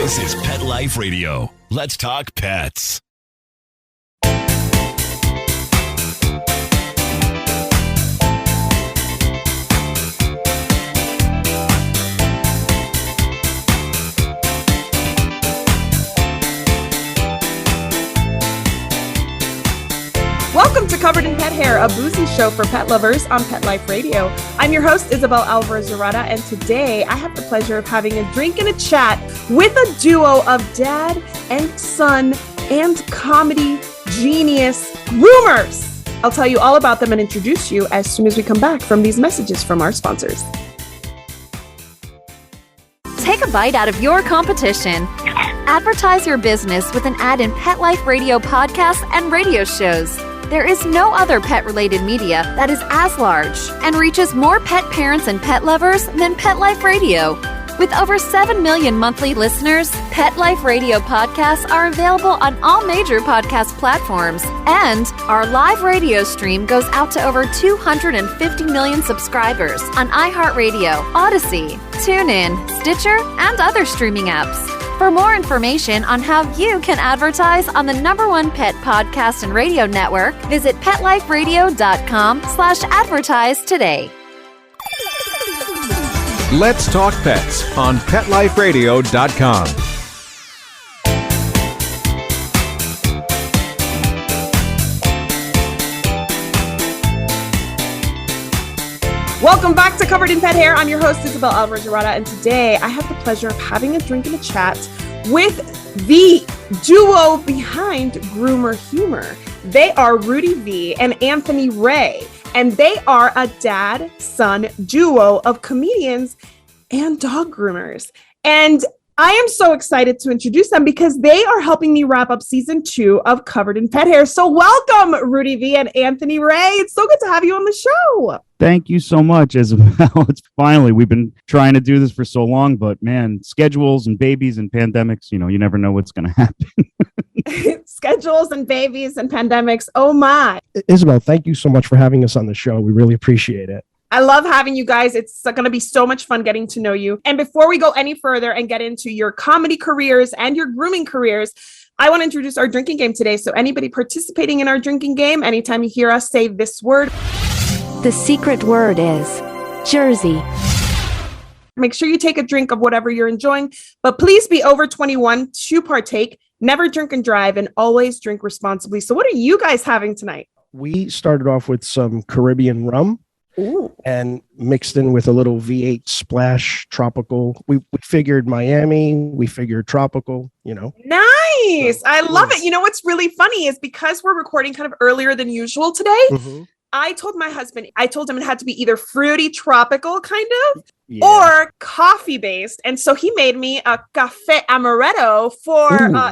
This is Pet Life Radio. Let's talk pets. Welcome to Covered in Pet Hair, a boozy show for pet lovers on Pet Life Radio. I'm your host, Isabel Alvarez-Zarada, and today I have the pleasure of having a drink and a chat with a duo of dad and son and comedy genius groomers. I'll tell you all about them and introduce you as soon as we come back from these messages from our sponsors. Take a bite out of your competition. Advertise your business with an ad in Pet Life Radio podcasts and radio shows. There is no other pet-related media that is as large and reaches more pet parents and pet lovers than Pet Life Radio. With over 7 million monthly listeners, Pet Life Radio podcasts are available on all major podcast platforms, and our live radio stream goes out to over 250 million subscribers on iHeartRadio, Odyssey, TuneIn, Stitcher, and other streaming apps. For more information on how you can advertise on the #1 pet podcast and radio network, visit PetLifeRadio.com/advertise today. Let's talk pets on PetLifeRadio.com. Welcome back to Covered in Pet Hair. I'm your host, Isabel Alvarez-Zarada, and today I have the pleasure of having a drink and a chat with the duo behind Groomer Humor. They are Rudy V and Anthony Rey, and they are a dad-son duo of comedians and dog groomers. And I am so excited to introduce them because they are helping me wrap up season 2 of Covered in Pet Hair. So welcome, Rudy V and Anthony Rey. It's so good to have you on the show. Thank you so much, Isabel. It's finally, we've been trying to do this for so long, but man, schedules and babies and pandemics, you never know what's going to happen. Schedules and babies and pandemics. Oh my. Isabel, thank you so much for having us on the show. We really appreciate it. I love having you guys. It's going to be so much fun getting to know you. And before we go any further and get into your comedy careers and your grooming careers, I want to introduce our drinking game today. So anybody participating in our drinking game, anytime you hear us say this word, the secret word is Jersey. Make sure you take a drink of whatever you're enjoying, but please be over 21 to partake. Never drink and drive, and always drink responsibly. So what are you guys having tonight? We started off with some Caribbean rum. Ooh. And mixed in with a little V8 splash tropical. We figured Miami, we figured tropical, Nice. I love it. What's really funny is because we're recording kind of earlier than usual today, I told my husband, it had to be either fruity tropical kind of or coffee based. And so he made me a cafe amaretto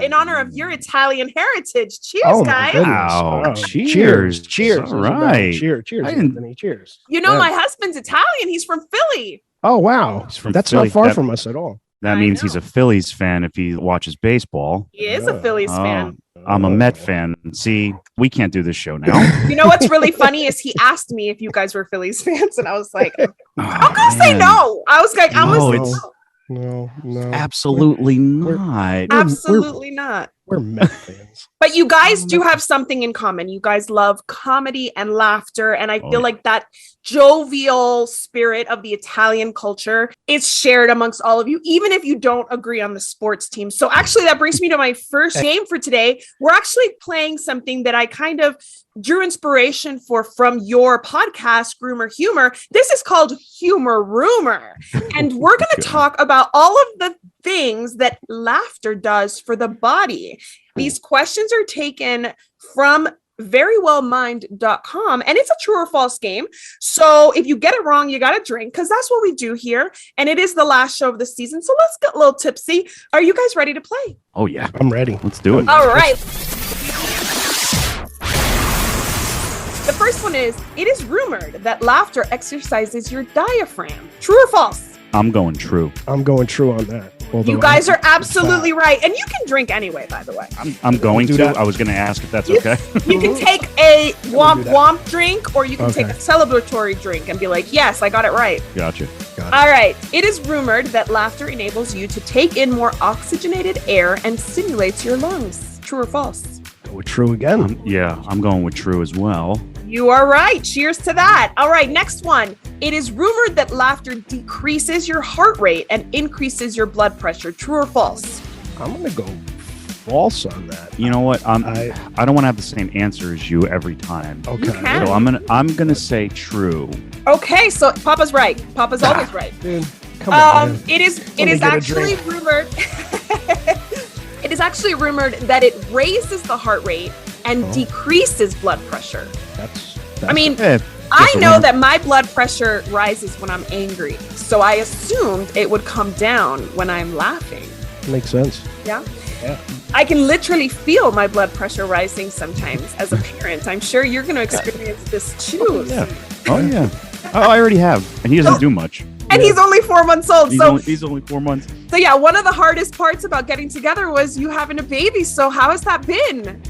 in honor of your Italian heritage. Cheers, guys. Wow. Oh, Cheers. Cheers. All right. Cheers, Anthony. Cheers. My husband's Italian. He's from Philly. Oh, wow. That's Philly. not far from us at all. That means he's a Phillies fan if he watches baseball. He is a Phillies fan. I'm a Met fan. See, we can't do this show now. You know what's really funny is he asked me if you guys were Phillies fans, and I was like, I'm going to say no. I was like, No. Absolutely not. Absolutely not. We're Met fans. But you guys do have something in common. You guys love comedy and laughter. And I feel like that jovial spirit of the Italian culture is shared amongst all of you, even if you don't agree on the sports team. So actually, that brings me to my first game for today. We're actually playing something that I kind of drew inspiration from your podcast, Groomer Humor. This is called Humor Rumor. And we're going to talk about all of the things that laughter does for the body. These questions are taken from verywellmind.com, and it's a true or false game. So if you get it wrong, you got to drink, because that's what we do here. And it is the last show of the season. So let's get a little tipsy. Are you guys ready to play? Oh, yeah. I'm ready. Let's do it. All right. The first one is, it is rumored that laughter exercises your diaphragm. True or false? I'm going true. I'm going true on that. You guys are absolutely right. And you can drink anyway, by the way. I'm going to. That. I was going to ask if that's okay. You can take a womp womp drink, or you can take a celebratory drink and be like, yes, I got it right. Gotcha. All right. It is rumored that laughter enables you to take in more oxygenated air and stimulates your lungs. True or false? Go with true again. I'm going with true as well. You are right. Cheers to that. All right, next one. It is rumored that laughter decreases your heart rate and increases your blood pressure. True or false? I'm going to go false on that. You know what? I don't want to have the same answer as you every time. Okay. You can. So I'm gonna say true. Okay, so Papa's right. Papa's always right. Dude, come on. Man. It is actually rumored. It is actually rumored that it raises the heart rate and decreases blood pressure. That's I mean, I know that my blood pressure rises when I'm angry, so I assumed it would come down when I'm laughing. Makes sense. Yeah. I can literally feel my blood pressure rising sometimes as a parent. I'm sure you're going to experience this too. Oh yeah. I already have, and he doesn't do much. And he's only 4 months old. He's only 4 months. So yeah, one of the hardest parts about getting together was you having a baby. So how has that been?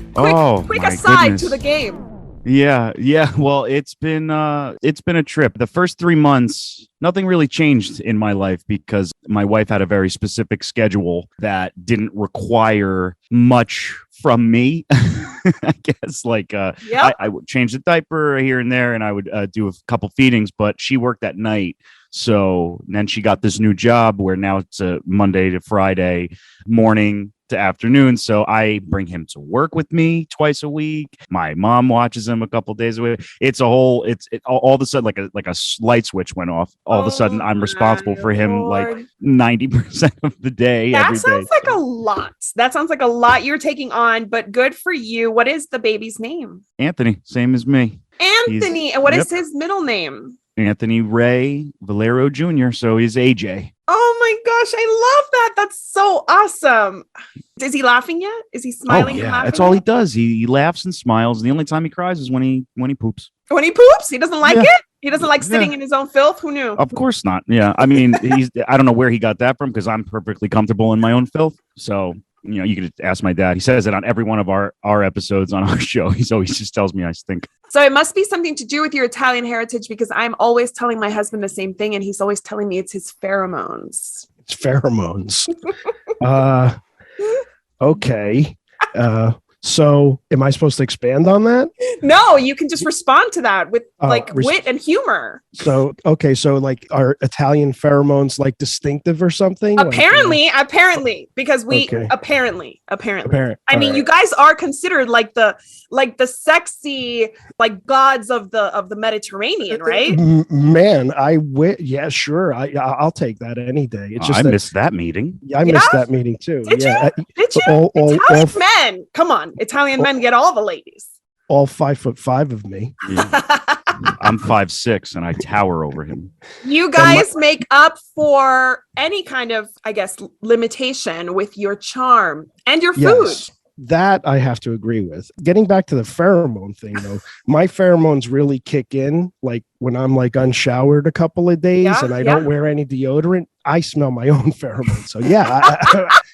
Quick aside to the game. Yeah. Well, it's been a trip. The first 3 months, nothing really changed in my life because my wife had a very specific schedule that didn't require much from me. I guess I would change the diaper here and there, and I would do a couple feedings, but she worked at night. So then she got this new job where now it's a Monday to Friday morning to afternoon. So I bring him to work with me twice a week. My mom watches him a couple days a week. It's all of a sudden like a light switch went off. All of a sudden I'm responsible for him like 90% of the day. That sounds like a lot. That sounds like a lot you're taking on, but good for you. What is the baby's name? Anthony, same as me. Anthony. And what is his middle name? Anthony Rey Valero Jr. So he's AJ. Oh my gosh, I love that. That's so awesome. Is he laughing yet? Is he smiling? Oh, yeah, and laughing that's all yet? he does. He laughs and smiles. And the only time he cries is when he poops. When he poops, he doesn't like it? He doesn't like sitting in his own filth? Who knew? Of course not. Yeah. I mean, I don't know where he got that from because I'm perfectly comfortable in my own filth. So, you could ask my dad. He says it on every one of our episodes on our show. He always just tells me I stink. So it must be something to do with your Italian heritage because I'm always telling my husband the same thing. And he's always telling me it's his pheromones. It's pheromones. Okay. So am I supposed to expand on that? No, you can just respond to that with wit and humor. So, okay. So like are Italian pheromones like distinctive or something? Apparently, because we apparently. I mean, you guys are considered like the sexy, like gods of the Mediterranean, right? Man, yeah, sure. I'll take that any day. It's just I missed that meeting. Yeah, I missed that meeting too. Did you? Italian men. Come on. Italian men get all the ladies. All 5'5" of me. Yeah. I'm 5'6" and I tower over him. You guys make up for any kind of, I guess, limitation with your charm and your food. Yes, that I have to agree with. Getting back to the pheromone thing, though, my pheromones really kick in like when I'm like unshowered a couple of days and I don't wear any deodorant. I smell my own pheromones. So yeah,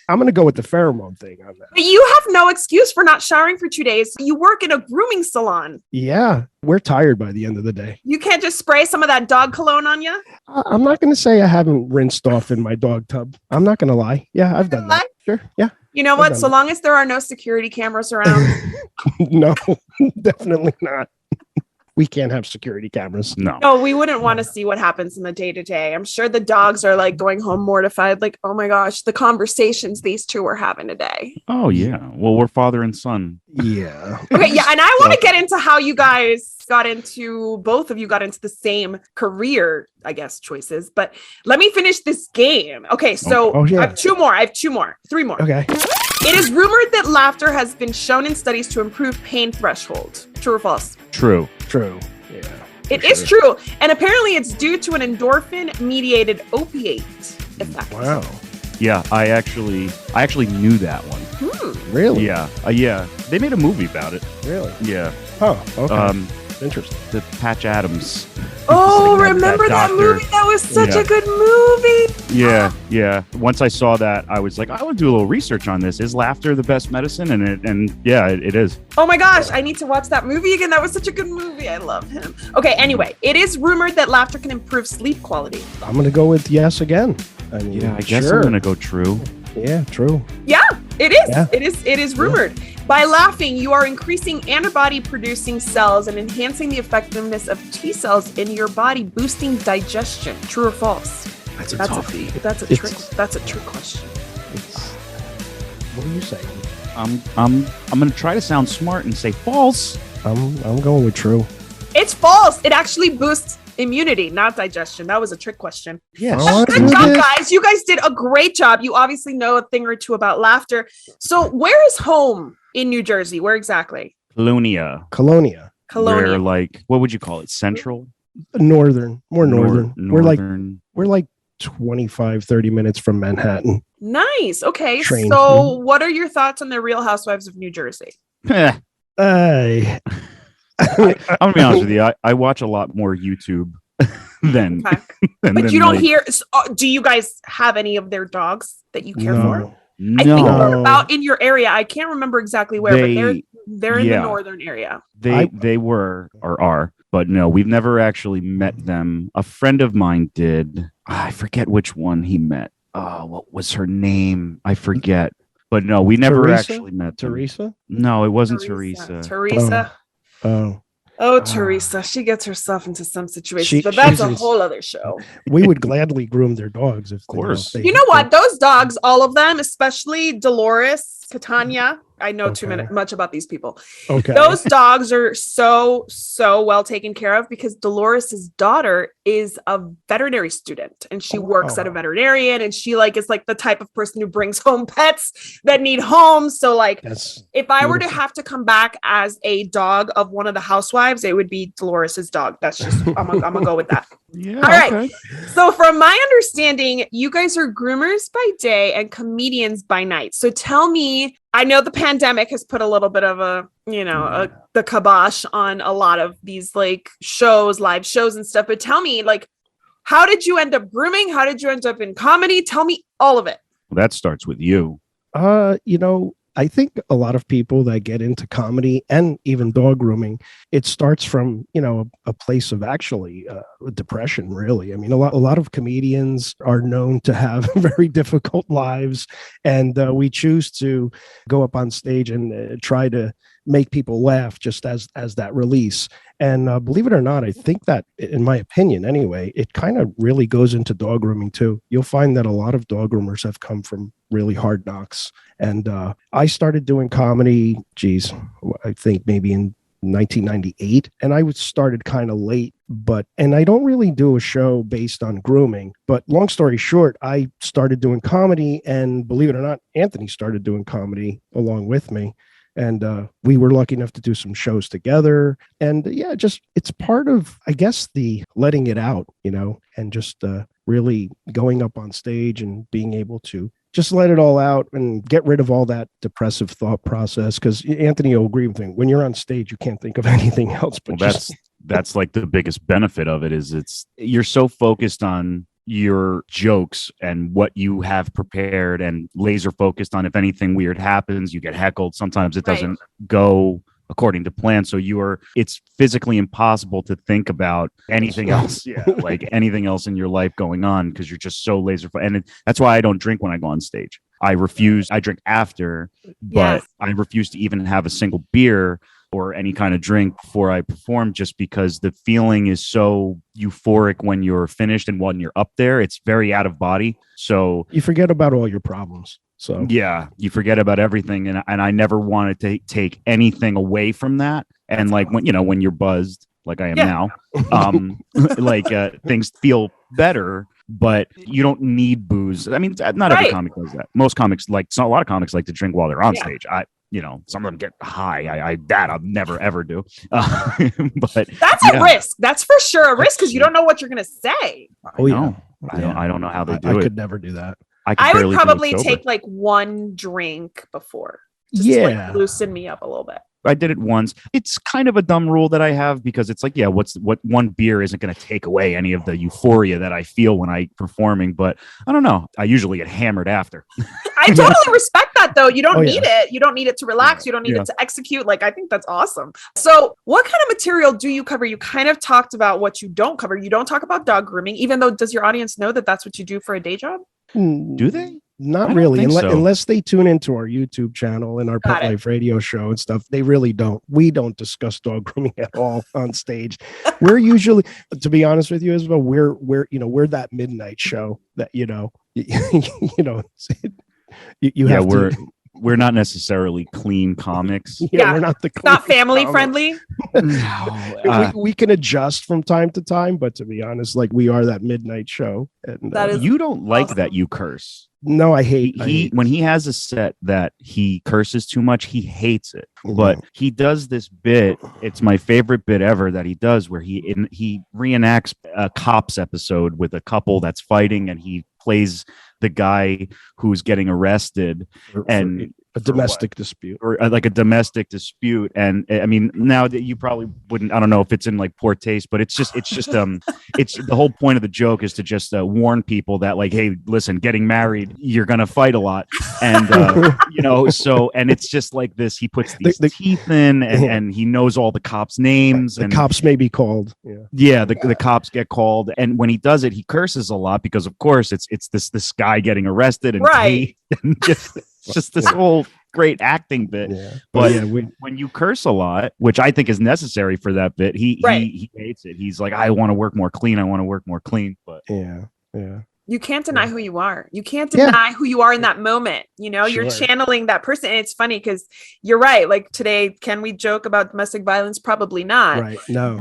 I'm going to go with the pheromone thing on that. But you have no excuse for not showering for 2 days. You work in a grooming salon. Yeah, we're tired by the end of the day. You can't just spray some of that dog cologne on you? I'm not going to say I haven't rinsed off in my dog tub. I'm not going to lie. Yeah, I've done that. Sure. Yeah. You know what? So long as there are no security cameras around. No, definitely not. We can't have security cameras. No, we wouldn't want to see what happens in the day to day. I'm sure the dogs are like going home mortified, like, oh my gosh, the conversations these two are having today. Oh, yeah. Well, we're father and son. Yeah. Okay. Yeah. And I want to get into how you guys both of you got into the same career, I guess, choices. But let me finish this game. Okay. So I have two more. 3 more. Okay. It is rumored that laughter has been shown in studies to improve pain threshold. True or false? True. Yeah. It is true. And apparently it's due to an endorphin-mediated opiate effect. Wow. Yeah, I actually knew that one. Really? Yeah. Yeah. They made a movie about it. Really? Yeah. Oh, okay. Interesting. The Patch Adams Oh, remember that movie? That was such a good movie. Yeah. Once I saw that, I was like, I want to do a little research on this. Is laughter the best medicine? And it is. Oh my gosh, I need to watch that movie again. That was such a good movie. I love him. Okay, anyway, it is rumored that laughter can improve sleep quality. I'm going to go with yes again. I mean, I guess I'm going to go true. Yeah, true. Yeah, it is. Yeah. It is rumored. By laughing, you are increasing antibody-producing cells and enhancing the effectiveness of T cells in your body, boosting digestion. True or false? That's a toughie. That's a trick question. What are you saying? I'm going to try to sound smart and say false. I'm going with true. It's false. It actually boosts immunity, not digestion. That was a trick question. Yes. Good job, guys. You guys did a great job. You obviously know a thing or two about laughter. So where is home in New Jersey? Where exactly? Colonia. Where, like, what would you call it? Central? Northern. More northern. Northern. We're like 25, 30 minutes from Manhattan. Nice. Okay. Train. So what are your thoughts on the Real Housewives of New Jersey? I'm gonna be honest with you. I watch a lot more YouTube than. Okay. But you don't hear. Do you guys have any of their dogs that you care for? No. I think they're about in your area. I can't remember exactly where, but they're in the northern area. They were or are, but no, we've never actually met them. A friend of mine did. I forget which one he met. Oh, what was her name? I forget. But no, we never actually met them. Teresa? No, it wasn't Teresa. Teresa. Oh, Teresa. She gets herself into some situations, but that's a whole other show. We would gladly groom their dogs. Of course. You know what? Those dogs, all of them, especially Dolores, Catania. I know too much about these people. Okay. Those dogs are so well taken care of because Dolores's daughter is a veterinary student and she works at a veterinarian, and she is like the type of person who brings home pets that need homes. So if I were to have to come back as a dog of one of the housewives, it would be Dolores's dog. That's just I'm gonna go with that. Yeah. All right. So from my understanding, you guys are groomers by day and comedians by night. So tell me, I know the pandemic has put a little bit of the kibosh on a lot of these shows, live shows and stuff. But tell me, how did you end up grooming? How did you end up in comedy? Tell me all of it. Well, that starts with you. I think a lot of people that get into comedy and even dog grooming, it starts from, a place of actually depression, really. I mean, a lot of comedians are known to have very difficult lives, and we choose to go up on stage and try to make people laugh just as that release. And believe it or not, I think that, in my opinion anyway, it kind of really goes into dog grooming too. You'll find that a lot of dog groomers have come from really hard knocks. And I started doing comedy, I think maybe in 1998. And I started kind of late, and I don't really do a show based on grooming. But long story short, I started doing comedy, and believe it or not, Anthony started doing comedy along with me. And we were lucky enough to do some shows together. And it's part of, I guess, the letting it out, and just really going up on stage and being able to just let it all out and get rid of all that depressive thought process. Because Anthony will agree with me. When you're on stage, you can't think of anything else. But that's like the biggest benefit of it is you're so focused on your jokes and what you have prepared and laser focused on if anything weird happens, you get heckled. Sometimes it doesn't go according to plan. So it's physically impossible to think about anything else. Yeah. Like anything else in your life going on because you're just so laser. And that's why I don't drink when I go on stage. I drink after, but I refuse to even have a single beer or any kind of drink before I perform, just because the feeling is so euphoric when you're finished and when you're up there. It's very out of body. So you forget about all your problems. So yeah, you forget about everything. And I never wanted to take anything away from that. And when you're buzzed, like I am now, things feel better, but you don't need booze. I mean, not every comic does that. Most comics a lot of comics like to drink while they're on stage. Some of them get high. I'll never ever do. But that's a risk. That's for sure a risk because you don't know what you're gonna say. Oh yeah. I don't know how they do it. I could never do that. I would probably take one drink before. Just to loosen me up a little bit. I did it once. It's kind of a dumb rule that I have because it's like, yeah, what one beer isn't going to take away any of the euphoria that I feel when I performing. But I don't know. I usually get hammered after. I totally respect that though. You don't need it. You don't need it to relax. You don't need it to execute. Like, I think that's awesome. So what kind of material do you cover? You kind of talked about what you don't cover. You don't talk about dog grooming, even though does your audience know that that's what you do for a day job? Do they? Not really, unless they tune into our YouTube channel and our Pet Life Radio show and stuff. They really don't. We don't discuss dog grooming at all on stage. We're usually, to be honest with you, Isabel, we're that midnight show that you have to. We're not necessarily clean comics. We're not the not family friendly. No, we can adjust from time to time, but to be honest, like we are that midnight show. And you don't like that you curse. No, I hate when he has a set that he curses too much, he hates it. But he does this bit. It's my favorite bit ever that he does, where he reenacts a Cops episode with a couple that's fighting, and he plays the guy who's getting arrested and a domestic dispute, or like a domestic dispute. And I mean, now that you probably wouldn't, I don't know if it's in like poor taste, but it's just it's the whole point of the joke is to just warn people that like, hey, listen, getting married, you're going to fight a lot. And, and it's just like this, he puts these teeth in and he knows all the cops' names. The cops may be called. The cops get called. And when he does it, he curses a lot because of course it's this guy getting arrested and, and just this whole great acting bit. But when you curse a lot, which I think is necessary for that bit, he hates it. He's like, I want to work more clean. But you can't deny who you are. You can't deny who you are in that moment. You're channeling that person. And it's funny because you're right. Like today, can we joke about domestic violence? Probably not. Right. No.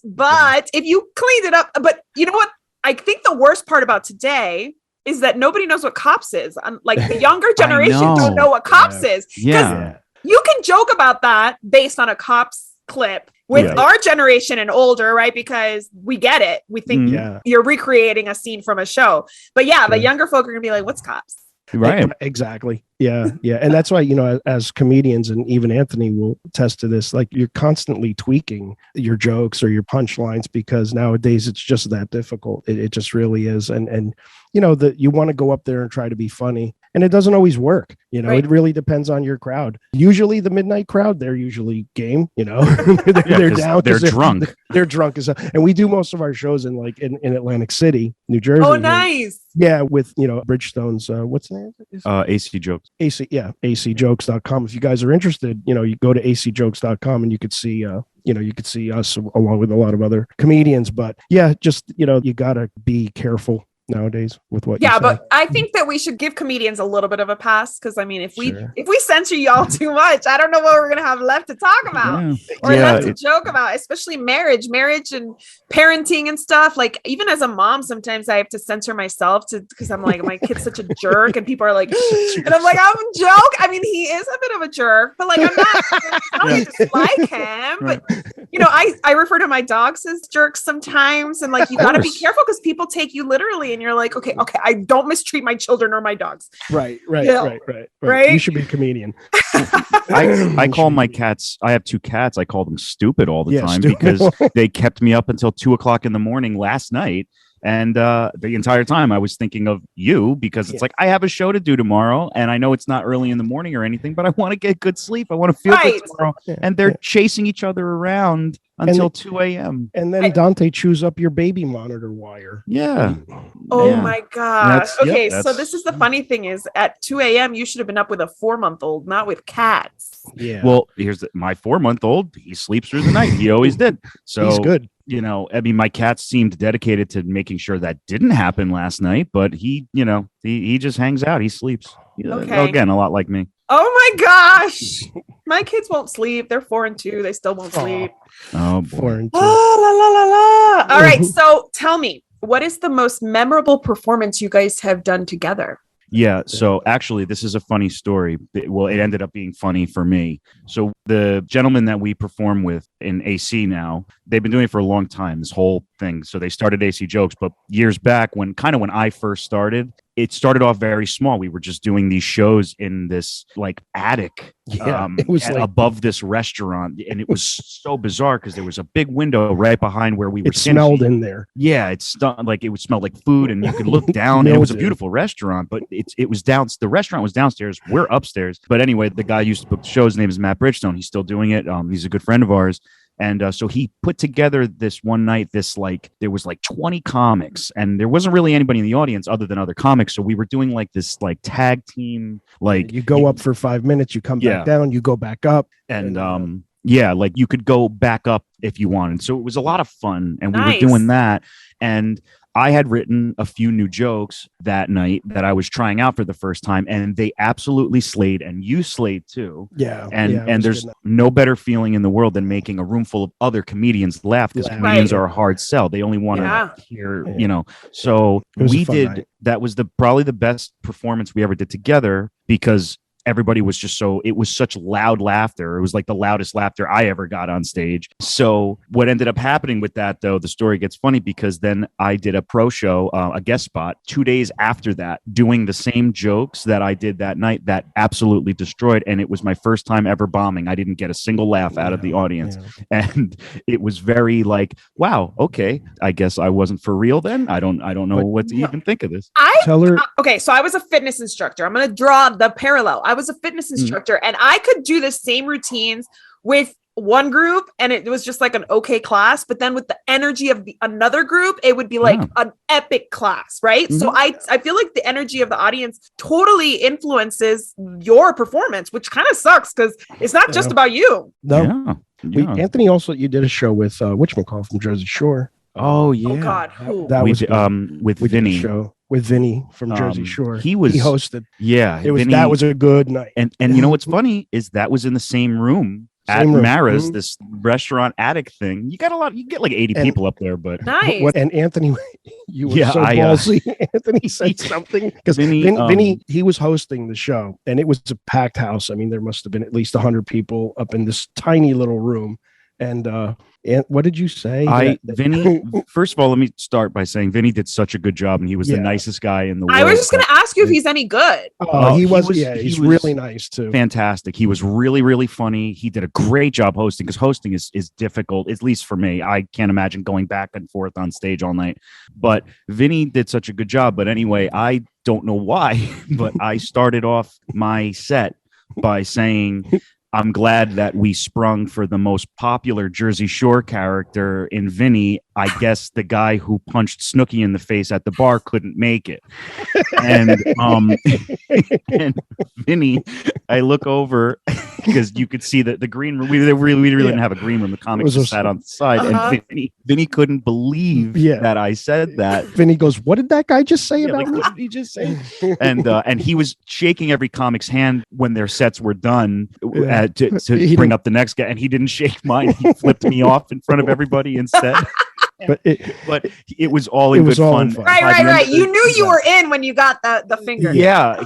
But if you cleaned it up, but you know what? I think the worst part about today is that nobody knows what Cops is. Like the younger generation don't know what Cops is. Yeah. You can joke about that based on a Cops clip with our generation and older, right? Because we get it. We think you're recreating a scene from a show. But the younger folk are gonna be like, what's Cops? Right. Exactly. Yeah. And that's why, as comedians, and even Anthony will attest to this, like you're constantly tweaking your jokes or your punchlines because nowadays it's just that difficult. It just really is. And that you want to go up there and try to be funny, and it doesn't always work. It really depends on your crowd. Usually the midnight crowd, they're usually game, they're down. They're drunk. They're drunk as hell. And we do most of our shows in Atlantic City, New Jersey. Oh, nice. Yeah. With, Bridgestone's, what's the name? AC Jokes. acjokes.com. If you guys are interested, you go to acjokes.com and you could see, you could see us along with a lot of other comedians. But just, you got to be careful nowadays with what you say. But I think that we should give comedians a little bit of a pass, because I mean, if we censor y'all too much, I don't know what we're gonna have left to talk about or left to joke about, especially marriage and parenting and stuff. Like even as a mom, sometimes I have to censor myself because I'm like, my kid's such a jerk, and people are like, and I'm like, I'm a joke. I mean, he is a bit of a jerk, but like I'm not I dislike him. But I refer to my dogs as jerks sometimes, and like you got to be careful because people take you literally. And you're like, okay, I don't mistreat my children or my dogs. Right. You should be a comedian. I call my cats, I have 2 cats. I call them stupid all the time because they kept me up until 2:00 in the morning last night. And the entire time I was thinking of you because it's like, I have a show to do tomorrow and I know it's not early in the morning or anything, but I want to get good sleep. I want to feel good tomorrow. And they're chasing each other around until 2 a.m. And then Dante chews up your baby monitor wire. Yeah. Oh my God. So this is the funny thing is at 2 a.m. you should have been up with a 4-month-old, not with cats. Yeah. Well, here's my 4-month-old. He sleeps through the night. He always did. So he's good. I mean, my cat seemed dedicated to making sure that didn't happen last night, but he just hangs out. He sleeps. Again, a lot like me. Oh my gosh. My kids won't sleep. They're 4 and 2. They still won't sleep. Oh, boy. 4 and 2. All right. So tell me, what is the most memorable performance you guys have done together? Yeah. So actually, this is a funny story. Well, it ended up being funny for me. So the gentleman that we perform with in AC now, they've been doing it for a long time, this whole thing. So they started AC Jokes, but years back when I first started, it started off very small. We were just doing these shows in this like attic it was like, above this restaurant. And it was so bizarre because there was a big window right behind where we were. It smelled in there. Yeah, it would smell like food, and you could look down. And it was a beautiful restaurant, but it was down. The restaurant was downstairs. We're upstairs. But anyway, the guy used to book the show. His name is Matt Bridgestone. He's still doing it. He's a good friend of ours. And so he put together this one night, there was like 20 comics, and there wasn't really anybody in the audience other than other comics. So we were doing like this like tag team, like you go up for 5 minutes, you come back down, you go back up. And like you could go back up if you wanted. So it was a lot of fun, and we were doing that. And I had written a few new jokes that night that I was trying out for the first time, and they absolutely slayed, and you slayed too. Yeah. And there's no better feeling in the world than making a room full of other comedians laugh, because comedians are a hard sell. They only want to hear, So we did. Night. That was probably the best performance we ever did together, because everybody was just it was such loud laughter. It was like the loudest laughter I ever got on stage. So what ended up happening with that, though, the story gets funny, because then I did a pro show, a guest spot 2 days after that, doing the same jokes that I did that night that absolutely destroyed. And it was my first time ever bombing. I didn't get a single laugh out of the audience. Yeah. And it was very like, wow, okay, I guess I wasn't for real then. I don't know what to even think of this. Okay, so I was a fitness instructor. I'm going to draw the parallel. I was a fitness instructor, and I could do the same routines with one group, and it was just like an okay class. But then with the energy of another group, it would be like an epic class, right? So I feel like the energy of the audience totally influences your performance, which kind of sucks because it's not just about you. No, Anthony, also you did a show with whatchamacallit from Jersey Shore. Oh yeah. Oh God, who? That was with Vinny. Show with Vinny from Jersey Shore. He hosted. Yeah, that was a good night. And you know what's funny is that was in the same room at Mara's, this restaurant attic thing. You get like 80 people up there, but nice. And Anthony, you were so ballsy. Anthony said something because Vinny, he was hosting the show, and it was a packed house. I mean, there must have been at least 100 people up in this tiny little room. And what did you say? Vinny, first of all, let me start by saying Vinny did such a good job, and he was the nicest guy in the world. I was just going to ask you if he's any good. He was really nice too. Fantastic. He was really, really funny. He did a great job hosting, because hosting is difficult, at least for me. I can't imagine going back and forth on stage all night. But Vinny did such a good job. But anyway, I don't know why, but I started off my set by saying, I'm glad that we sprung for the most popular Jersey Shore character in Vinny. I guess the guy who punched Snooki in the face at the bar couldn't make it. And and Vinny, I look over because you could see that the green room, we really didn't have a green room. The comics just sat on the side. And Vinny couldn't believe that I said that. Vinny goes, what did that guy just say about me? What did he just say? And he was shaking every comic's hand when their sets were done to bring up the next guy. And he didn't shake mine. He flipped me off in front of everybody instead. But it was all in good fun. Right. You knew you were in when you got the finger. Yeah.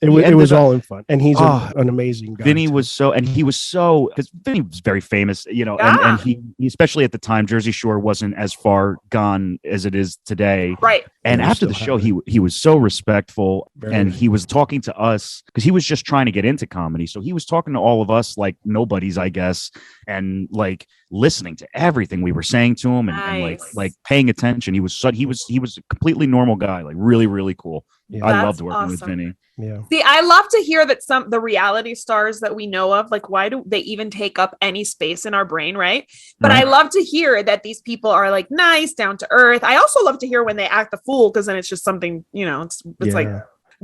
It was all in fun. And he's an amazing guy. Vinny was because Vinny was very famous, and he especially at the time, Jersey Shore wasn't as far gone as it is today. Right. And after the show, he was so respectful, and he was talking to us because he was just trying to get into comedy. So he was talking to all of us like nobodies, I guess, and like listening to everything we were saying to him, and like paying attention. He was a completely normal guy, like really, really cool. Yeah. I loved working with Vinny. Yeah. See, I love to hear that the reality stars that we know of, like, why do they even take up any space in our brain, right? But I love to hear that these people are like nice, down to earth. I also love to hear when they act a fool, because then it's just something, it's like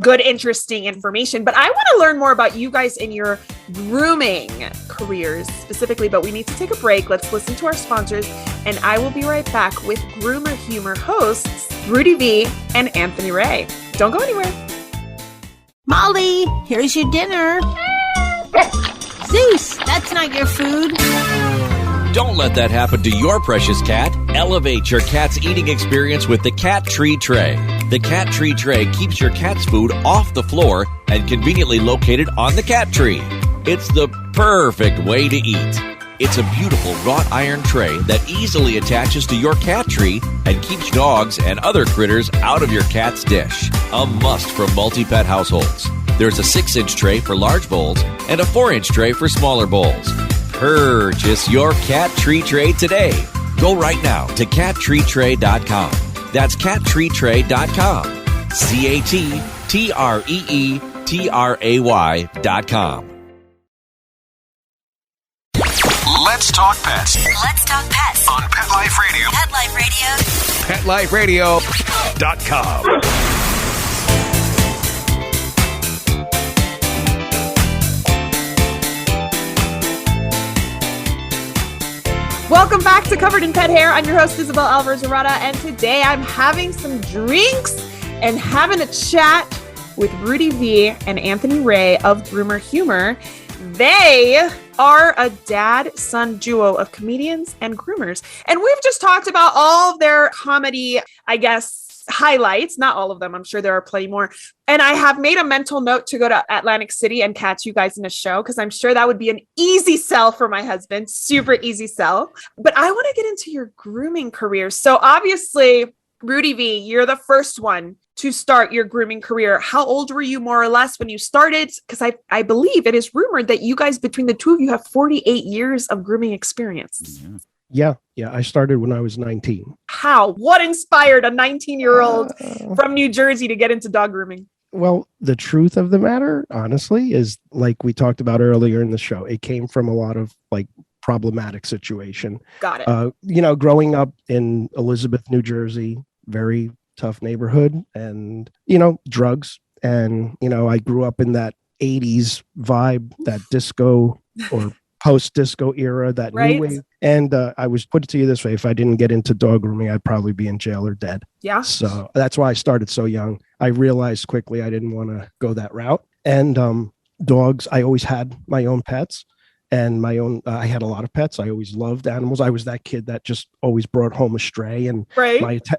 good, interesting information. But I want to learn more about you guys in your grooming careers specifically, but we need to take a break. Let's listen to our sponsors, and I will be right back with Groomer Humor hosts Rudy V and Anthony Rey. Don't go anywhere. Molly, here's your dinner. Zeus, that's not your food. Don't let that happen to your precious cat. Elevate your cat's eating experience with the Cat Tree Tray. The Cat Tree Tray keeps your cat's food off the floor and conveniently located on the cat tree. It's the perfect way to eat. It's a beautiful wrought iron tray that easily attaches to your cat tree and keeps dogs and other critters out of your cat's dish. A must for multi-pet households. There's a 6-inch tray for large bowls and a 4-inch tray for smaller bowls. Purchase your cat tree tray today. Go right now to cattreetray.com. That's cattreetray.com. CATTREETRAY.com. Let's talk pets Let's talk pets on Pet Life Radio. Pet Life Radio. PetLifeRadio.com. Welcome back to Covered in Pet Hair. I'm your host, Isabel Alvarez-Arata, and today I'm having some drinks and having a chat with Rudy V and Anthony Rey of Groomer Humor. They are a dad-son duo of comedians and groomers. And we've just talked about all of their comedy, I guess, highlights. Not all of them. I'm sure there are plenty more. And I have made a mental note to go to Atlantic City and catch you guys in a show, because I'm sure that would be an easy sell for my husband. Super easy sell. But I want to get into your grooming career. So obviously, Rudy V, you're the first one to start your grooming career. How old were you more or less when you started? Because I believe it is rumored that you guys, between the two of you, have 48 years of grooming experience. Yeah. I started when I was 19. How? What inspired a 19-year-old from New Jersey to get into dog grooming? Well, the truth of the matter, honestly, is like we talked about earlier in the show, it came from a lot of like problematic situation. Got it. Growing up in Elizabeth, New Jersey, very tough neighborhood, and, drugs. And, I grew up in that 80s vibe, that disco or post-disco era, that new wave. And I was put it to you this way: if I didn't get into dog grooming, I'd probably be in jail or dead. Yeah. So that's why I started so young. I realized quickly I didn't want to go that route. And dogs, I always had my own pets. And I had a lot of pets. I always loved animals. I was that kid that just always brought home a stray. And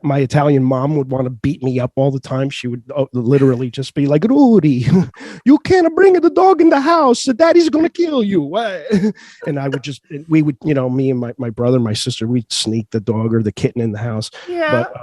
my Italian mom would want to beat me up all the time. She would literally just be like, Rudy, you can't bring the dog in the house. Daddy's going to kill you. And we would, me and my brother, my sister, we'd sneak the dog or the kitten in the house. Yeah. But,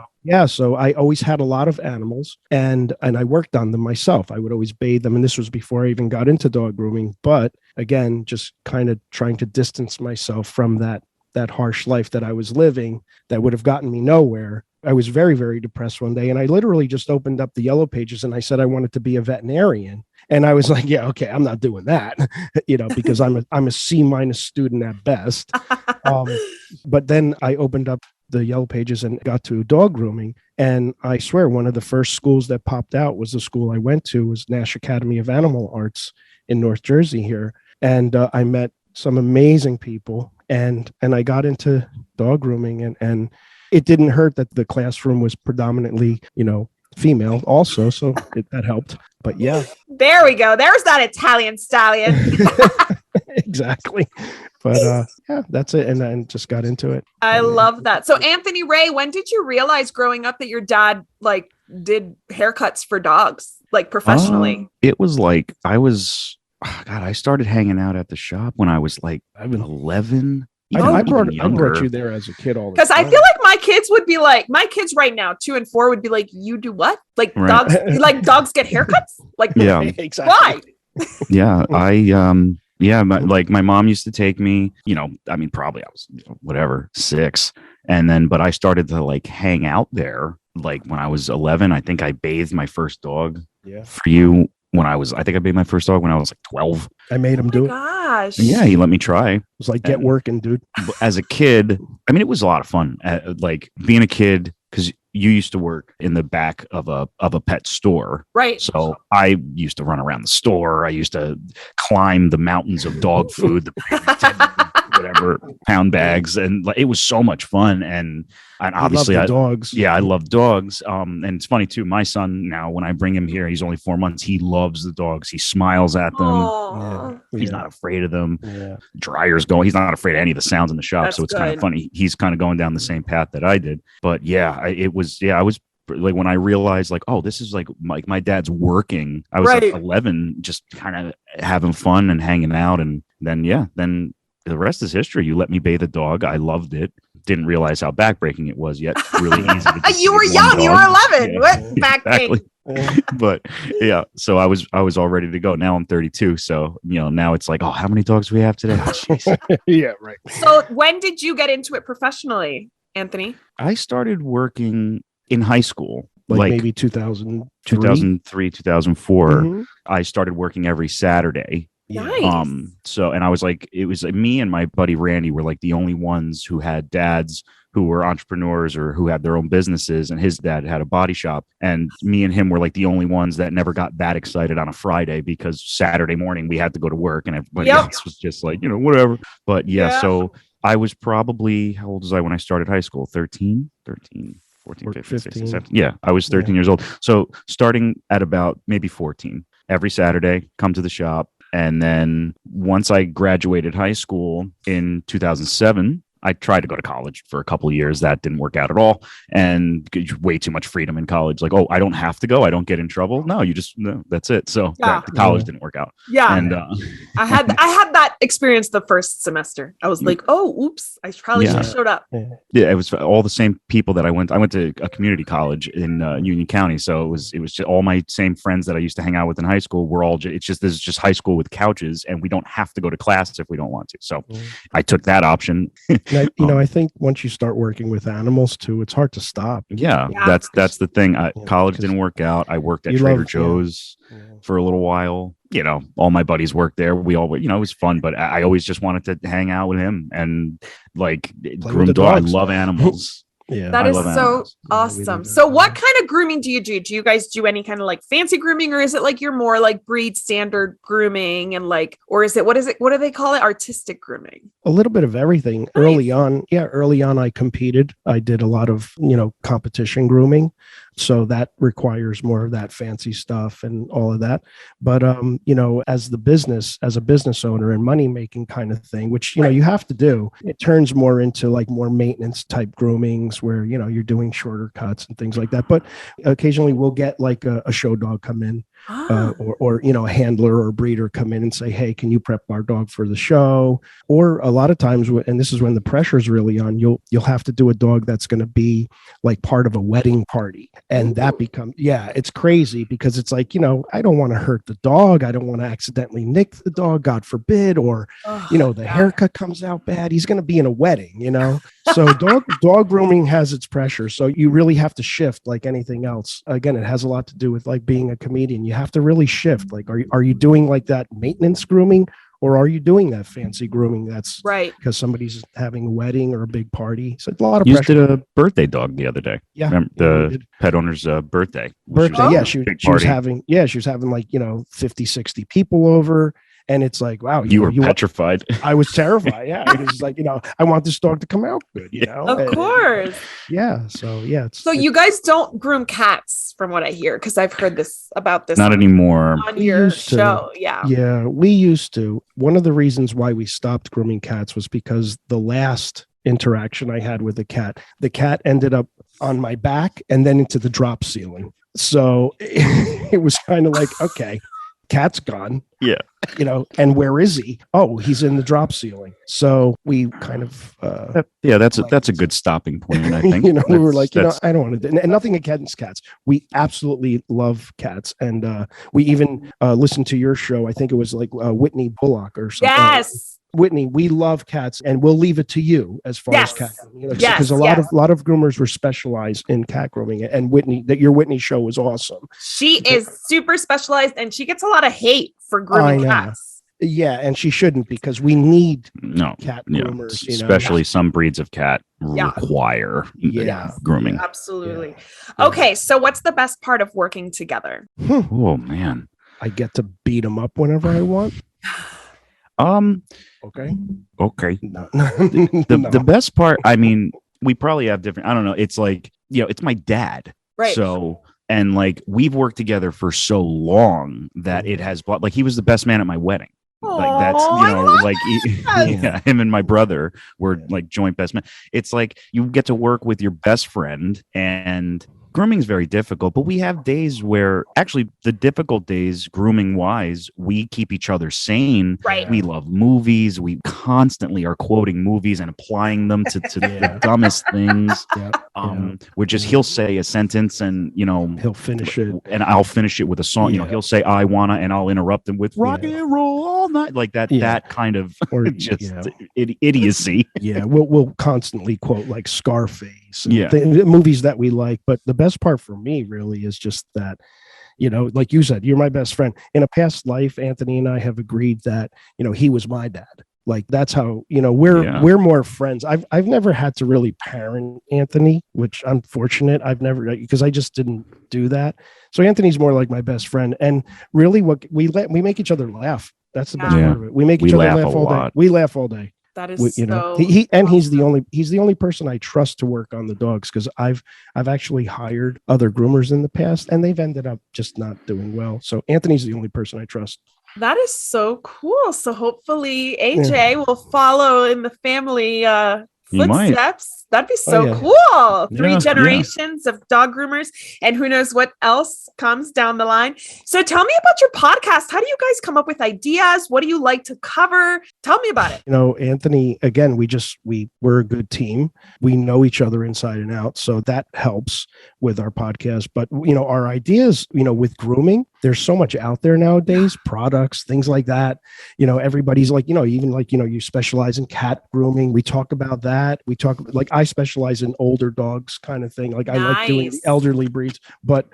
so I always had a lot of animals, and I worked on them myself. I would always bathe them. And this was before I even got into dog grooming. But again, just kind of trying to distance myself from that harsh life that I was living that would have gotten me nowhere. I was very, very depressed one day, and I literally just opened up the Yellow Pages and I said I wanted to be a veterinarian. And I was like, yeah, okay, I'm not doing that, because I'm a C- student at best. But then I opened up the Yellow Pages and got to dog grooming. And I swear one of the first schools that popped out was the school I went to, was Nash Academy of Animal Arts in North Jersey here. And I met some amazing people, and I got into dog grooming, and it didn't hurt that the classroom was predominantly, female also. So that helped. But yeah. There we go. There's that Italian stallion. Exactly. But that's it. And I just got into it. I love that. So Anthony Rey, when did you realize growing up that your dad did haircuts for dogs, professionally? It was like I started hanging out at the shop when I was 11. I brought you there as a kid all the time. Because I feel like my kids would be like, my kids right now, 2 and 4, would be like, you do what? Dogs, dogs get haircuts? Yeah, exactly. Why? Yeah, my mom used to take me, probably I was, 6. And then, but I started to hang out there. When I was 11, I think I bathed my first dog for you. I think I bathed my first dog when I was 12. I made him do it. Gosh. Yeah, he let me try. It was get working, dude. As a kid, it was a lot of fun. Being a kid, because you used to work in the back of a pet store. Right. So I used to run around the store. I used to climb the mountains of dog food, whatever, pound bags. And it was so much fun. And obviously dogs. Yeah, I love dogs. And it's funny too. My son now, when I bring him here, he's only 4 months. He loves the dogs. He smiles at them. Yeah. He's not afraid of them. Yeah. Dryer's going. He's not afraid of any of the sounds in the shop. That's so it's good. kind of funny. He's kind of going down the same path that I did. But yeah, I was when I realized this is my dad's working. I was 11, just kind of having fun and hanging out. And then the rest is history. You let me bathe a dog. I loved it. Didn't realize how backbreaking it was yet. Really easy. To You were young. You were 11. Yeah. What backbreaking? But yeah, so I was all ready to go. Now I'm 32. So, now it's like, oh, how many dogs do we have today? Yeah, right. So when did you get into it professionally, Anthony? I started working in high school. Like maybe 2003, 2004. Mm-hmm. I started working every Saturday. Nice. And I was like, it was like me and my buddy Randy were like the only ones who had dads who were entrepreneurs or who had their own businesses, and his dad had a body shop. And me and him were like the only ones that never got that excited on a Friday, because Saturday morning we had to go to work and everybody else was just like, whatever. But so I was probably, how old was I when I started high school? 13, 14, 15, 16, 17. Yeah, I was 13 years old. So starting at about maybe 14, every Saturday, come to the shop. And then once I graduated high school in 2007, I tried to go to college for a couple of years. That didn't work out at all. And way too much freedom in college. Like, oh, I don't have to go. I don't get in trouble. No, that's it. So the college didn't work out. Yeah. And I had that experience the first semester. I was like, oh, oops, I probably should have showed up. Yeah, it was all the same people that I went to a community college in Union County. So it was just all my same friends that I used to hang out with in high school were all this is just high school with couches, and we don't have to go to class if we don't want to. So I took that option. I think once you start working with animals too, it's hard to stop. Yeah, that's the thing. College didn't work out. I worked at Trader Joe's for a little while. All my buddies worked there. We all, it was fun, but I always just wanted to hang out with him and like groom dogs. I love animals. Yeah, that is so awesome. So what kind of grooming do you do? Do you guys do any kind of like fancy grooming, or is it like you're more like breed standard grooming and like, or is it, what do they call it? Artistic grooming? A little bit of everything. Nice. Early on I competed. I did a lot of, competition grooming. So that requires more of that fancy stuff and all of that. But, as a business owner and money making kind of thing, which, you have to do, it turns more into like more maintenance type groomings where, you're doing shorter cuts and things like that. But occasionally we'll get like a show dog come in. Or a handler or a breeder come in and say, hey, can you prep our dog for the show? Or a lot of times, and this is when the pressure is really on, you'll have to do a dog that's going to be like part of a wedding party. And that becomes, it's crazy because it's like, I don't want to hurt the dog. I don't want to accidentally nick the dog, God forbid. Or, the haircut comes out bad. He's going to be in a wedding, So dog grooming has its pressure. So you really have to shift like anything else. Again, it has a lot to do with like being a comedian. You have to really shift. Like, are you doing like that maintenance grooming, or are you doing that fancy grooming? That's right because somebody's having a wedding or a big party. So it's a lot of pressure. You did a birthday dog the other day. Yeah, remember the pet owner's birthday. Yeah, she was having like 50, 60 people over. And it's like, wow, you were petrified. I was terrified. Yeah. It was like, I want this dog to come out good, Of course. Yeah. So, So you guys don't groom cats from what I hear, because I've heard about this. Not anymore. On your show. Yeah. Yeah. We used to. One of the reasons why we stopped grooming cats was because the last interaction I had with the cat ended up on my back and then into the drop ceiling. So it was kind of like, okay. Cat's gone. Yeah. And where is he? Oh, he's in the drop ceiling. So we kind of that's a good stopping point, I think. We were like, I don't want to do, and nothing against cats. We absolutely love cats. And we even listened to your show. I think it was like Whitney Bullock or something. Yes. Whitney, we love cats, and we'll leave it to you as far as cat grooming. Because a lot of groomers were specialized in cat grooming, and your Whitney show was awesome. She is super specialized, and she gets a lot of hate for grooming cats. Yeah, and she shouldn't, because we need cat groomers, especially some breeds of cat require grooming. Absolutely. Yeah. Okay, so what's the best part of working together? Oh man, I get to beat them up whenever I want. Okay. No. The best part, I mean, we probably have different, I don't know. It's like, it's my dad. Right. So, and like, we've worked together for so long that it has, like, he was the best man at my wedding. Aww, like that's, him and my brother were like joint best men. It's like, you get to work with your best friend and grooming is very difficult, but we have days where actually the difficult days, grooming wise, we keep each other sane. Right. We love movies. We constantly are quoting movies and applying them to the dumbest things. Which is he'll say a sentence and, he'll finish it. And I'll finish it with a song. He'll say, I wanna, and I'll interrupt him with rock and roll all night. Like that, that kind of idiocy. Yeah. We'll constantly quote like Scarface. Yeah. The movies that we like. But the best part for me really is just that, like you said, you're my best friend. In a past life, Anthony and I have agreed that, he was my dad. Like that's how, we're more friends. I've never had to really parent Anthony, which I'm fortunate. I've never, because I just didn't do that. So Anthony's more like my best friend. And really what we make each other laugh. That's the best part of it. We make each other laugh all day. We laugh all day. That is he's the only person I trust to work on the dogs, because I've actually hired other groomers in the past and they've ended up just not doing well. So Anthony's the only person I trust. That is so cool. So hopefully AJ will follow in the family footsteps. That'd be so cool. 3 generations of dog groomers, and who knows what else comes down the line. So tell me about your podcast. How do you guys come up with ideas? What do you like to cover? Tell me about it. Anthony, again, we're a good team. We know each other inside and out. So that helps with our podcast. But, our ideas, with grooming, there's so much out there nowadays, products, things like that. Everybody's like, even like, you specialize in cat grooming. We talk about that. We talk like, I specialize in older dogs kind of thing. Like I like doing the elderly breeds, but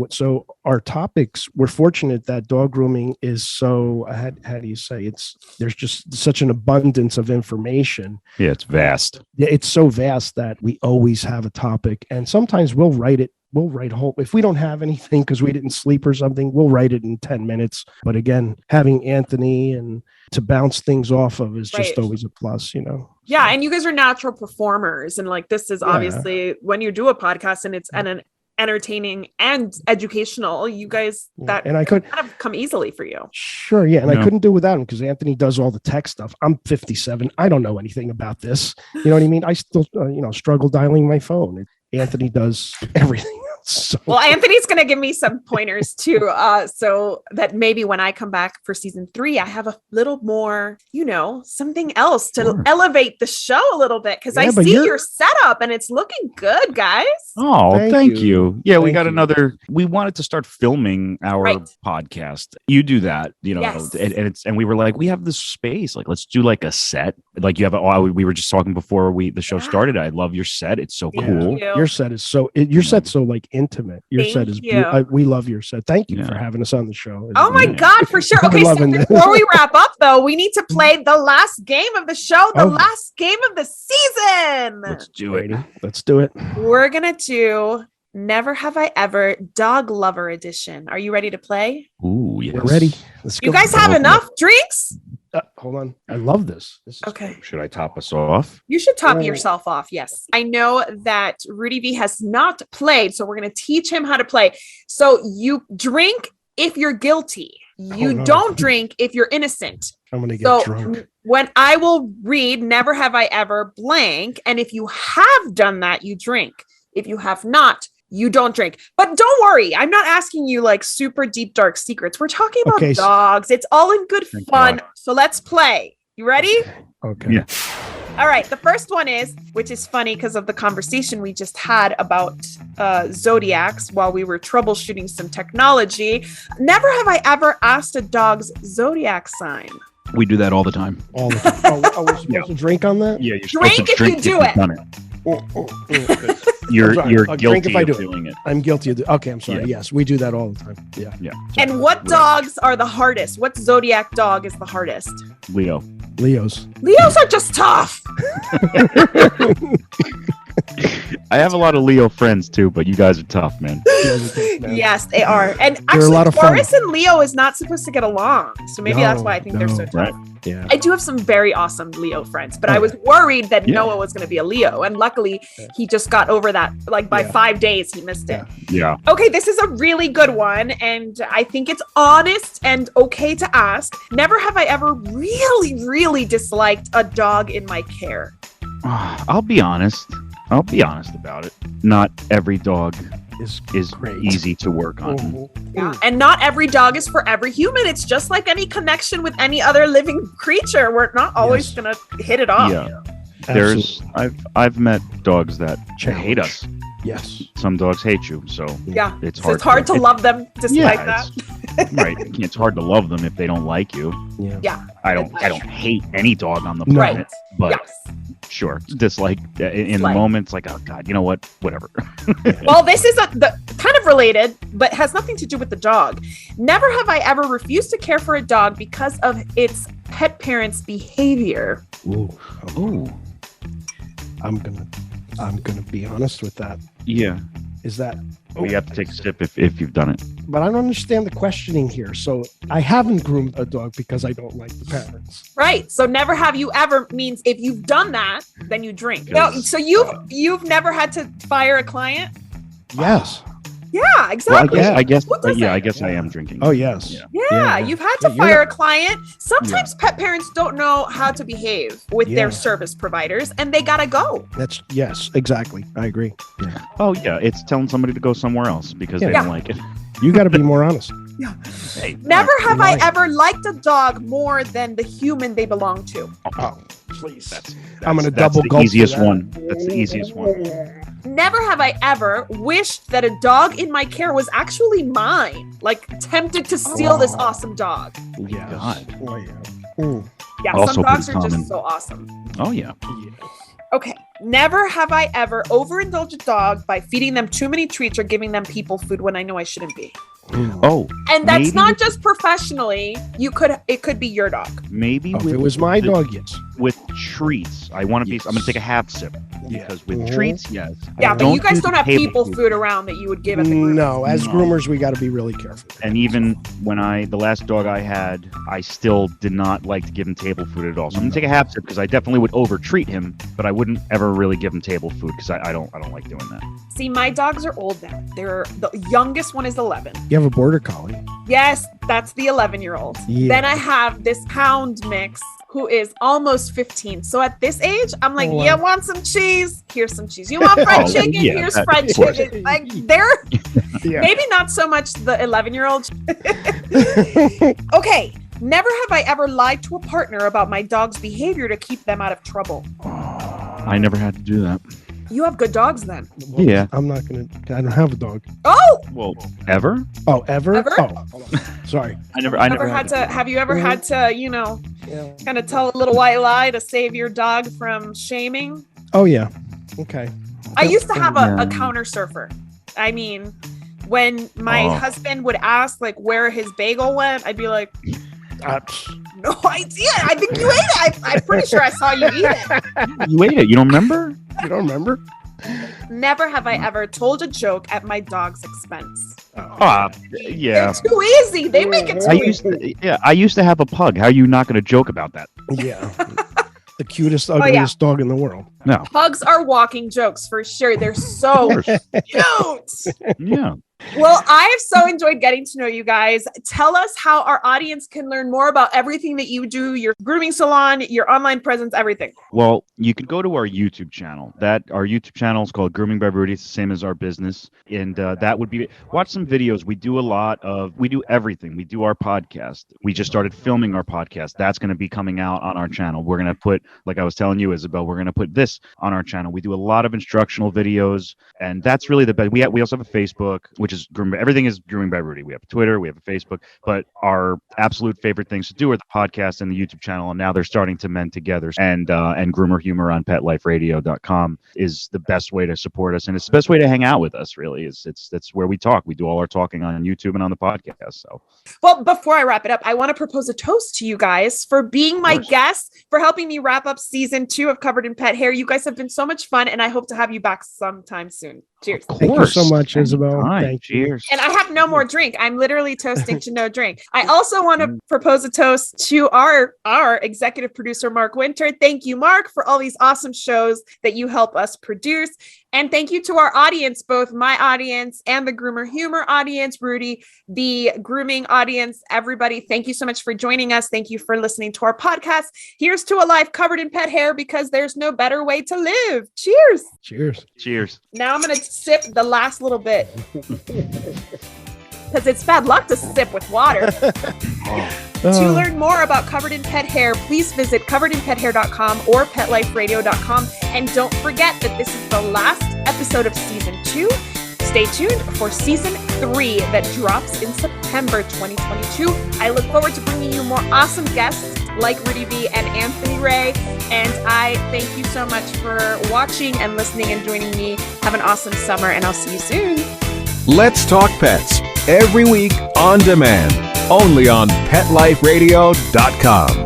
so our topics, we're fortunate that dog grooming is so, how do you say, there's just such an abundance of information. Yeah. It's vast. Yeah. It's so vast that we always have a topic, and sometimes we'll write whole, if we don't have anything because we didn't sleep or something, we'll write it in 10 minutes. But again, having Anthony and to bounce things off of is just always a plus, Yeah. And you guys are natural performers. And like, this is obviously when you do a podcast and it's an entertaining and educational, you guys and I could kind of come easily for you. Sure. Yeah. And I couldn't do without him because Anthony does all the tech stuff. I'm 57. I don't know anything about this. You know what I mean? I still, struggle dialing my phone. Anthony does everything else. So. Well, Anthony's going to give me some pointers too. So that maybe when I come back for season 3, I have a little more, something else to elevate the show a little bit. Cause I see your setup and it's looking good, guys. Oh, thank you. Yeah. We got we wanted to start filming our podcast. You do that, and we were like, we have this space. Like, let's do like a set. Like you have we were just talking before the show started. I love your set. It's so cool. Your set is set's so like intimate. Your set is we love your set. Thank you for having us on the show. Oh my God, for sure. Okay, so before we wrap up though, we need to play the last game of the show, the last game of the season. Let's do it. Let's do it. We're gonna do Never Have I Ever Dog Lover Edition. Are you ready to play? Ooh, yes. We're ready. Let's go. You guys have enough drinks? Hold on. I love this. Okay. Should I top us off? You should top yourself off. Yes. I know that Rudy V has not played, so we're going to teach him how to play. So you drink if you're guilty. You don't drink if you're innocent. I'm going to get drunk. When I will read Never Have I Ever blank, and if you have done that, you drink. If you have not, you don't drink. But don't worry, I'm not asking you like super deep, dark secrets. We're talking about dogs. It's all in good fun. So let's play. You ready? Okay. Yeah. All right. The first one is, which is funny because of the conversation we just had about zodiacs while we were troubleshooting some technology. Never have I ever asked a dog's zodiac sign. We do that all the time. All the time. We're supposed to drink on that? Yeah. You're drink if you do it. You're guilty of doing it. I'm guilty of it. Okay, I'm sorry. Yes, we do that all the time. Yeah. And what dogs are the hardest? What zodiac dog is the hardest? Leos are just tough. I have a lot of Leo friends too, but you guys are tough, man. Yes, they are. And actually, Taurus and Leo is not supposed to get along. So maybe that's why I think they're so tough. Right. Yeah. I do have some very awesome Leo friends, but I was worried that Noah was going to be a Leo. And luckily, he just got over that. Like by 5 days, he missed it. Yeah. Okay, this is a really good one. And I think it's honest and okay to ask. Never have I ever really, really disliked a dog in my care. I'll be honest about it. Not every dog is great. easy to work on. Mm-hmm. Yeah. And not every dog is for every human. It's just like any connection with any other living creature. We're not always gonna hit it off. Yeah. I've met dogs that hate us. Yes. Some dogs hate you, so yeah, it's so hard. To love them despite that. Right. It's hard to love them if they don't like you. Yeah. I don't hate any dog on the planet, but sure, dislike in the moment. It's like, oh God, you know what? Whatever. Well, this is kind of related, but has nothing to do with the dog. Never have I ever refused to care for a dog because of its pet parents' behavior. Ooh. I'm gonna be honest with that. Yeah. Is that you have to take a sip if you've done it. But I don't understand the questioning here. So I haven't groomed a dog because I don't like the parents. Right. So never have you ever means if you've done that, then you drink. No, so you've never had to fire a client? Yes. Yeah, exactly. Well, I guess I am drinking. Oh, yes. Yeah, you've had to fire a client. Sometimes pet parents don't know how to behave with their service providers, and they gotta go. Yes, exactly. I agree. Yeah. Oh, yeah. It's telling somebody to go somewhere else because they don't like it. You got to be more honest. Yeah. Never have I ever liked a dog more than the human they belong to. Oh, please. I'm going to double gulp. That's the easiest one. That's the easiest one. Never have I ever wished that a dog in my care was actually mine. Like tempted to steal this awesome dog. Yeah. God. Oh, yeah. Yeah, Also some dogs are pretty common. just so awesome. Oh, yeah. Okay. Never have I ever overindulged a dog by feeding them too many treats or giving them people food when I know I shouldn't be. Oh. And that's not just professionally. It could be your dog. Maybe if it was my dog, yes. With treats, I'm going to take a half sip. Because with treats, yes. Yeah, but you guys don't have people food around that you would give at the groomers. No, as groomers, we got to be really careful. And even when the last dog I had, I still did not like to give him table food at all. So I'm going to take a half sip because I definitely would over-treat him, but I wouldn't ever really give him table food because I don't like doing that. See, my dogs are old now. The youngest one is 11. You have a border collie. Yes, that's the 11-year-old. Yeah. Then I have this pound mix who is almost 15. So at this age, I'm like, you want some cheese? Here's some cheese. You want fried chicken? Here's fried chicken. Like they're maybe not so much the 11-year-old. Okay. Never have I ever lied to a partner about my dog's behavior to keep them out of trouble. I never had to do that. You have good dogs then. Well, yeah. I don't have a dog. Oh! Well, ever? Oh, ever? Ever? Oh, sorry. I never had to. Have you ever had to, kind of tell a little white lie to save your dog from shaming? Oh, yeah. Okay. I used to have a counter surfer. I mean, when my husband would ask like where his bagel went, I'd be like, no idea. I think you ate it. I'm pretty sure I saw you eat it. You ate it. You don't remember? You don't remember? Never have I ever told a joke at my dog's expense. Yeah. They're too easy. They make it too easy. I used to have a pug. How are you not going to joke about that? Yeah. The cutest, ugliest dog in the world. No. Pugs are walking jokes for sure. They're so cute. Yeah. Well, I've so enjoyed getting to know you guys. Tell us how our audience can learn more about everything that you do, your grooming salon, your online presence, everything. Well, you can go to our YouTube channel. Our YouTube channel is called Grooming by Rudy. It's the same as our business. And that would be, watch some videos. We do everything. We do our podcast. We just started filming our podcast. That's going to be coming out on our channel. We're going to put, like I was telling you, Isabel, we're going to put this on our channel. We do a lot of instructional videos, and that's really the best. We also have a Facebook, which is everything is Grooming by Rudy. We have a Twitter, we have a Facebook, but our absolute favorite things to do are the podcast and the YouTube channel, and now they're starting to mend together. And Groomer Humor on PetLifeRadio.com is the best way to support us, and it's the best way to hang out with us. Really, that's where we talk. We do all our talking on YouTube and on the podcast. So, well, before I wrap it up, I want to propose a toast to you guys for being my guests, for helping me wrap up season 2 of Covered in Pet Hair. You guys have been so much fun, and I hope to have you back sometime soon. Cheers. Thank you so much, Isabel. Thank you. Cheers. And I have no more drink. I'm literally toasting to no drink. I also want to propose a toast to our executive producer, Mark Winter. Thank you, Mark, for all these awesome shows that you help us produce. And thank you to our audience, both my audience and the Groomer Humor audience, Rudy, the grooming audience, everybody. Thank you so much for joining us. Thank you for listening to our podcast. Here's to a life covered in pet hair, because there's no better way to live. Cheers. Cheers. Cheers. Now I'm going to sip the last little bit. Because it's bad luck to sip with water. To learn more about Covered in Pet Hair, please visit coveredinpethair.com or petliferadio.com. And don't forget that this is the last episode of season 2. Stay tuned for season 3 that drops in September 2022. I look forward to bringing you more awesome guests like Rudy B and Anthony Rey. And I thank you so much for watching and listening and joining me. Have an awesome summer, and I'll see you soon. Let's Talk Pets, every week on demand, only on PetLifeRadio.com.